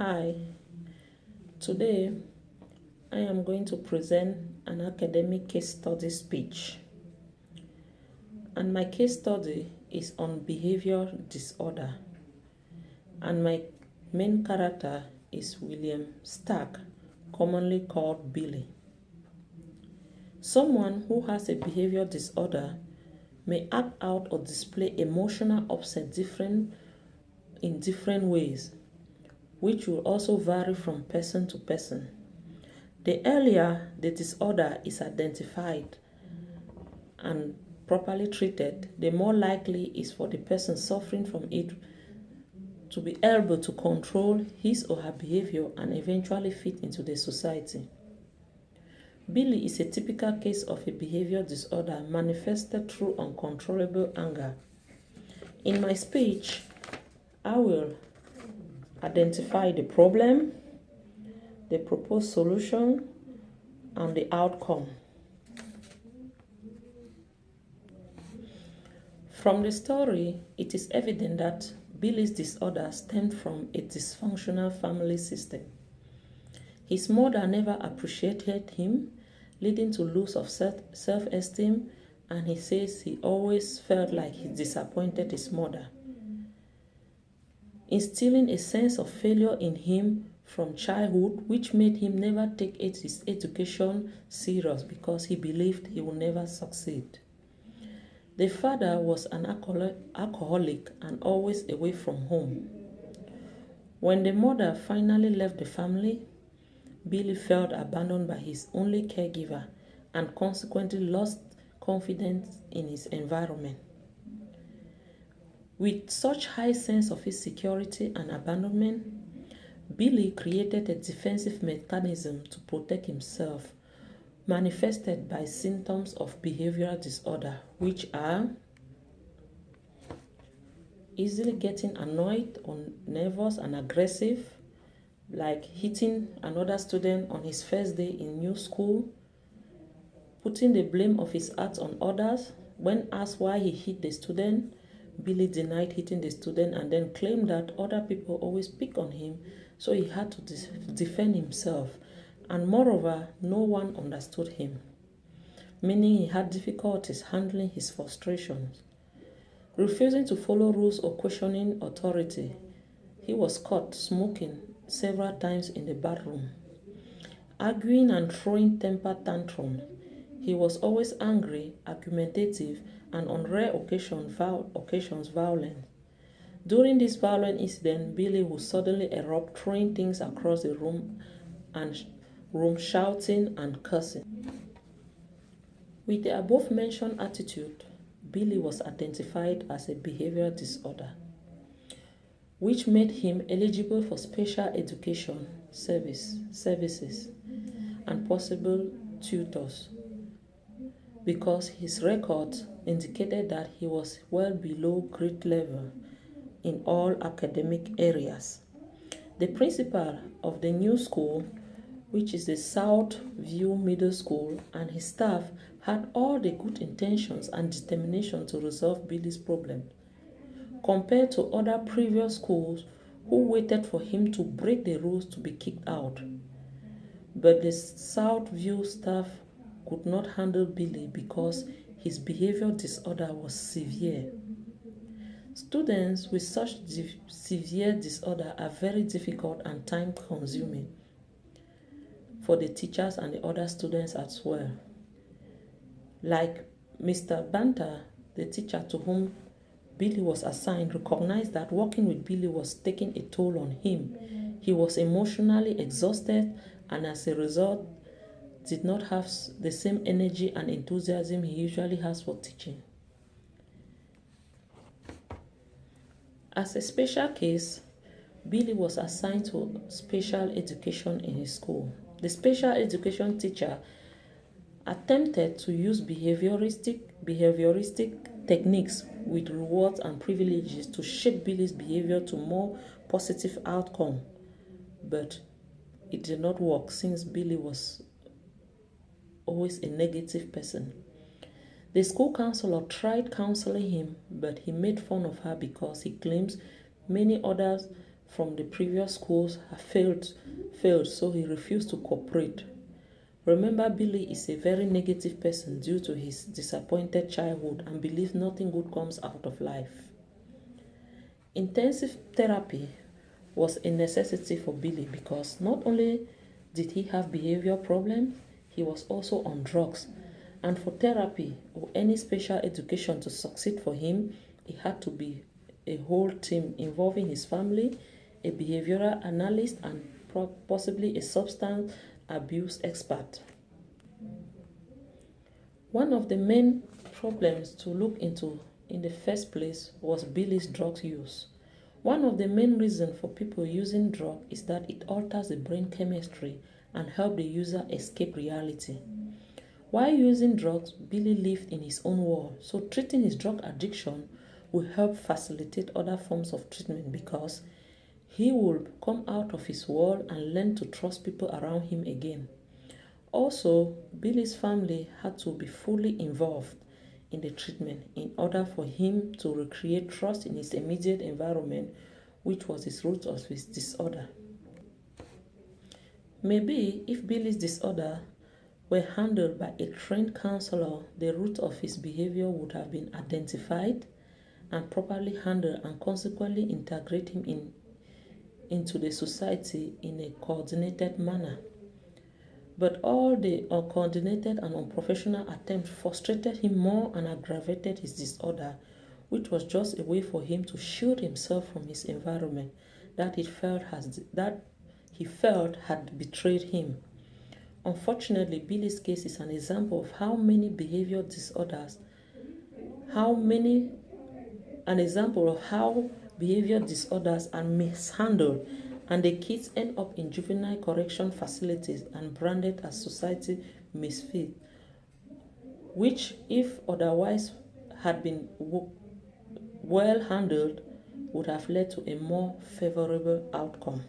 Hi, today I am going to present an academic case study speech. And my case study is on behavior disorder. And my main character is William Stark, commonly called Billy. Someone who has a behavior disorder may act out or display emotional upset in different ways, which will also vary from person to person. The earlier the disorder is identified and properly treated, the more likely is for the person suffering from it to be able to control his or her behavior and eventually fit into the society. Billy is a typical case of a behavior disorder manifested through uncontrollable anger. In my speech, I will identify the problem, the proposed solution, and the outcome. From the story, it is evident that Billy's disorder stemmed from a dysfunctional family system. His mother never appreciated him, leading to loss of self-esteem, and he says he always felt like he disappointed his mother, instilling a sense of failure in him from childhood, which made him never take his education serious because he believed he would never succeed. The father was an alcoholic and always away from home. When the mother finally left the family, Billy felt abandoned by his only caregiver and consequently lost confidence in his environment. With such high sense of insecurity and abandonment, Billy created a defensive mechanism to protect himself, manifested by symptoms of behavioral disorder, which are easily getting annoyed or nervous and aggressive, like hitting another student on his first day in new school, putting the blame of his acts on others. When asked why he hit the student, Billy denied hitting the student and then claimed that other people always pick on him, so he had to defend himself. And moreover, no one understood him, meaning he had difficulties handling his frustrations. Refusing to follow rules or questioning authority, he was caught smoking several times in the bathroom. Arguing and throwing temper tantrums, he was always angry, argumentative, and on rare occasions violent. During this violent incident, Billy would suddenly erupt, throwing things across the room, shouting and cursing. With the above-mentioned attitude, Billy was identified as a behavioral disorder, which made him eligible for special education services and possible tutors, because his records indicated that he was well below grade level in all academic areas. The principal of the new school, which is the South View Middle School, and his staff had all the good intentions and determination to resolve Billy's problem, compared to other previous schools who waited for him to break the rules to be kicked out. But the South View staff could not handle Billy because his behavior disorder was severe. Students with such severe disorder are very difficult and time-consuming for the teachers and the other students as well. Like Mr. Banter, the teacher to whom Billy was assigned, recognized that working with Billy was taking a toll on him. He was emotionally exhausted and as a result did not have the same energy and enthusiasm he usually has for teaching. As a special case, Billy was assigned to special education in his school. The special education teacher attempted to use behavioristic techniques with rewards and privileges to shape Billy's behavior to more positive outcome, but it did not work since Billy was always a negative person. The school counselor tried counseling him, but he made fun of her because he claims many others from the previous schools have failed, so he refused to cooperate. Remember, Billy is a very negative person due to his disappointed childhood and believes nothing good comes out of life. Intensive therapy was a necessity for Billy because not only did he have behavior problems, he was also on drugs. And for therapy or any special education to succeed for him, it had to be a whole team involving his family, a behavioral analyst, and possibly a substance abuse expert. One of the main problems to look into in the first place was Billy's drug use. One of the main reasons for people using drugs is that it alters the brain chemistry and helps the user escape reality. While using drugs, Billy lived in his own world, so treating his drug addiction will help facilitate other forms of treatment because he will come out of his world and learn to trust people around him again. Also, Billy's family had to be fully involved in the treatment in order for him to recreate trust in his immediate environment, which was the root of his disorder. Maybe if Billy's disorder were handled by a trained counselor, the root of his behavior would have been identified and properly handled and consequently integrate him into the society in a coordinated manner. But all the uncoordinated and unprofessional attempts frustrated him more and aggravated his disorder, which was just a way for him to shield himself from his environment that he felt had betrayed him. Unfortunately, Billy's case is an example of how many behavior disorders are mishandled and the kids end up in juvenile correction facilities and branded as society misfits, which, if otherwise had been well handled, would have led to a more favorable outcome.